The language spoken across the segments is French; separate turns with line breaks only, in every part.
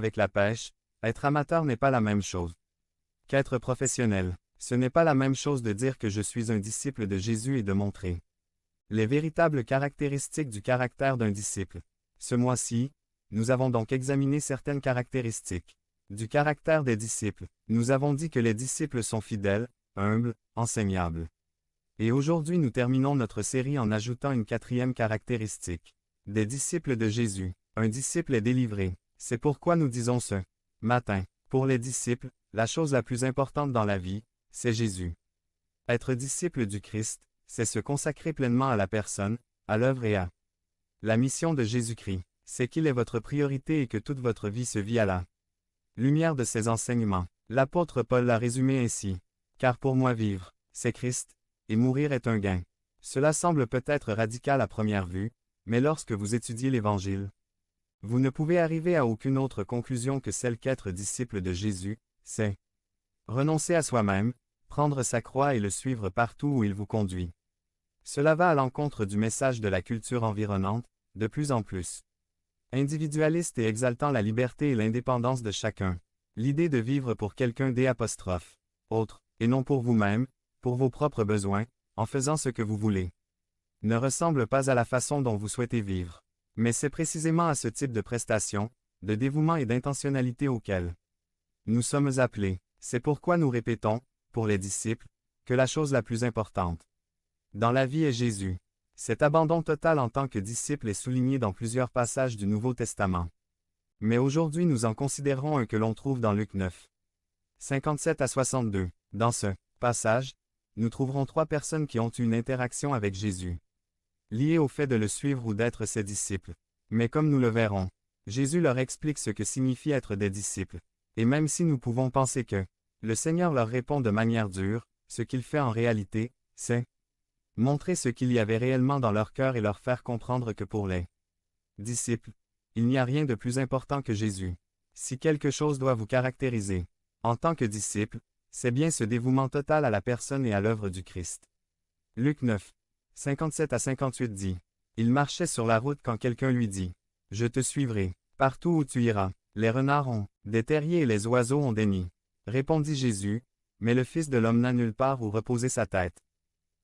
avec la pêche, être amateur n'est pas la même chose qu'être professionnel. Ce n'est pas la même chose de dire que je suis un disciple de Jésus et de montrer les véritables caractéristiques du caractère d'un disciple. Ce mois-ci, nous avons donc examiné certaines caractéristiques du caractère des disciples. Nous avons dit que les disciples sont fidèles, humbles, enseignables. Et aujourd'hui nous terminons notre série en ajoutant une quatrième caractéristique des disciples de Jésus. Un disciple est délivré. C'est pourquoi nous disons ce matin. Pour les disciples, la chose la plus importante dans la vie, c'est Jésus. Être disciple du Christ, c'est se consacrer pleinement à la personne, à l'œuvre et à la mission de Jésus-Christ. C'est qu'il est votre priorité et que toute votre vie se vit à la lumière de ses enseignements. L'apôtre Paul l'a résumé ainsi. Car pour moi vivre, c'est Christ, et mourir est un gain. Cela semble peut-être radical à première vue, mais lorsque vous étudiez l'Évangile, vous ne pouvez arriver à aucune autre conclusion que celle qu'être disciple de Jésus, c'est renoncer à soi-même, prendre sa croix et le suivre partout où il vous conduit. Cela va à l'encontre du message de la culture environnante, de plus en plus individualiste et exaltant la liberté et l'indépendance de chacun. L'idée de vivre pour quelqu'un d'autre, et non pour vous-même, pour vos propres besoins, en faisant ce que vous voulez, ne ressemble pas à la façon dont vous souhaitez vivre. Mais c'est précisément à ce type de prestation, de dévouement et d'intentionnalité auquel nous sommes appelés. C'est pourquoi nous répétons, pour les disciples, que la chose la plus importante dans la vie est Jésus. Cet abandon total en tant que disciple est souligné dans plusieurs passages du Nouveau Testament. Mais aujourd'hui nous en considérons un que l'on trouve dans Luc 9, 57 à 62. Dans ce passage, nous trouverons trois personnes qui ont eu une interaction avec Jésus, liées au fait de le suivre ou d'être ses disciples. Mais comme nous le verrons, Jésus leur explique ce que signifie être des disciples. Et même si nous pouvons penser que le Seigneur leur répond de manière dure, ce qu'il fait en réalité, c'est montrer ce qu'il y avait réellement dans leur cœur et leur faire comprendre que pour les disciples, il n'y a rien de plus important que Jésus. Si quelque chose doit vous caractériser en tant que disciple, c'est bien ce dévouement total à la personne et à l'œuvre du Christ. Luc 9, 57 à 58 dit, « Il marchait sur la route quand quelqu'un lui dit, « Je te suivrai, partout où tu iras. Les renards ont des terriers et les oiseaux ont des nids. » Répondit Jésus, « Mais le Fils de l'homme n'a nulle part où reposer sa tête. »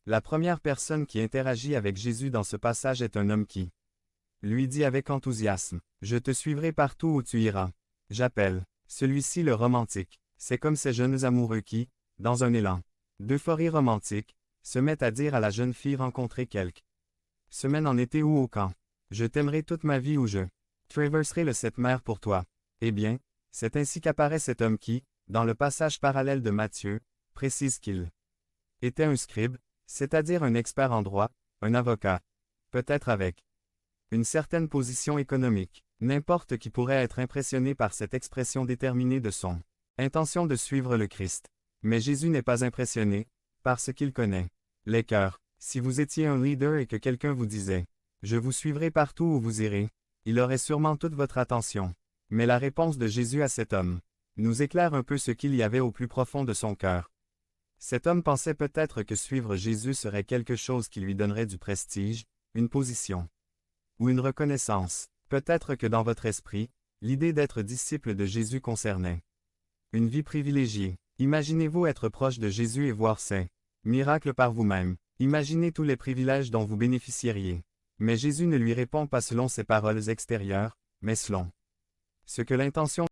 La première personne qui interagit avec Jésus dans ce passage est un homme qui lui dit avec enthousiasme, « Je te suivrai partout où tu iras. » J'appelle celui-ci le romantique. C'est comme ces jeunes amoureux qui, dans un élan d'euphorie romantique, se mettent à dire à la jeune fille rencontrée quelques semaines en été ou au camp, « Je t'aimerai toute ma vie ou je traverserai le sept mers pour toi. » Eh bien, c'est ainsi qu'apparaît cet homme qui, dans le passage parallèle de Matthieu, précise qu'il était un scribe, c'est-à-dire un expert en droit, un avocat, peut-être avec une certaine position économique. N'importe qui pourrait être impressionné par cette expression déterminée de son intention de suivre le Christ. Mais Jésus n'est pas impressionné, parce qu'il connaît les cœurs. Si vous étiez un leader et que quelqu'un vous disait « Je vous suivrai partout où vous irez », il aurait sûrement toute votre attention. Mais la réponse de Jésus à cet homme nous éclaire un peu ce qu'il y avait au plus profond de son cœur. Cet homme pensait peut-être que suivre Jésus serait quelque chose qui lui donnerait du prestige, une position ou une reconnaissance. Peut-être que dans votre esprit, l'idée d'être disciple de Jésus concernait une vie privilégiée. Imaginez-vous être proche de Jésus et voir ses miracles par vous-même. Imaginez tous les privilèges dont vous bénéficieriez. Mais Jésus ne lui répond pas selon ses paroles extérieures, mais selon ce que l'intention